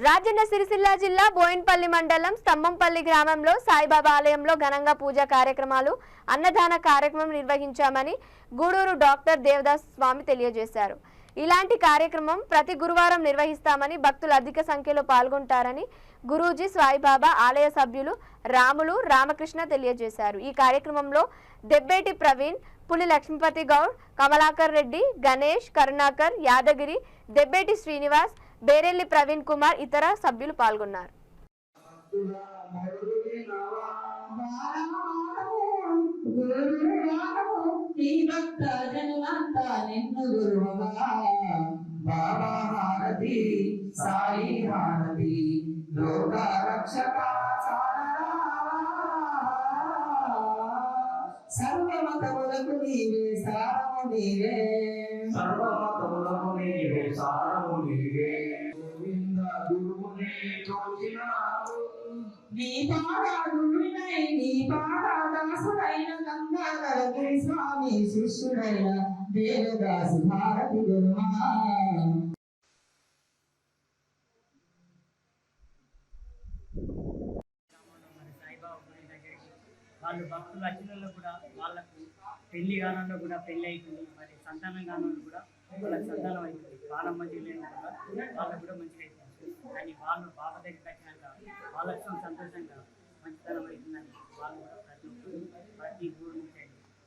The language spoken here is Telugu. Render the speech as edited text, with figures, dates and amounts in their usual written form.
రాజన్న సిరిసిల్ల జిల్లా బోయిన్పల్లి మండలం స్తంభంపల్లి గ్రామంలో సాయిబాబా ఆలయంలో ఘనంగా పూజా కార్యక్రమాలు అన్నదాన కార్యక్రమం నిర్వహించామని గూడూరు డాక్టర్ దేవదాస్ స్వామి తెలియజేశారు. ఇలాంటి కార్యక్రమం ప్రతి గురువారం నిర్వహిస్తామని భక్తులు అధిక సంఖ్యలో పాల్గొంటారని గురూజీ సాయిబాబా ఆలయ సభ్యులు రాములు రామకృష్ణ తెలియజేశారు. ఈ కార్యక్రమంలో దెబ్బేటి ప్రవీణ్, పులి లక్ష్మీపతి గౌడ్, కమలాకర్ రెడ్డి, గణేష్, కరుణాకర్, యాదగిరి, దెబ్బేటి శ్రీనివాస్, బేరెల్లి ప్రవీణ్ కుమార్ ఇతర సభ్యులు పాల్గొన్నారు. సర్వమతములకు నీవే సారము నీవే, సర్వమతములకు నీవే సారము నీవే. గోవింద గురువుని తోచినావు, నీ పాదాడునై నీ పాదాదాసుడైన గంగాధర గిరి స్వామి శిష్యుడైన దేవదాసు భారతి గురుమా. వాళ్ళు భక్తులు వచ్చిన కూడా వాళ్ళకు పెళ్లి గానంలో కూడా పెళ్లి అవుతుంది, మరి సంతానం గానంలో కూడా వాళ్ళకి సంతానం అవుతుంది. బాగా మంచిగా లేని కూడా వాళ్ళకు కూడా మంచిగా అవుతుంది. కానీ వాళ్ళు బాబా దగ్గరికి వచ్చినాక వాళ్ళకి సంతోషంగా మంచితనం అవుతుందని వాళ్ళు కూడా ప్రతి ఊరు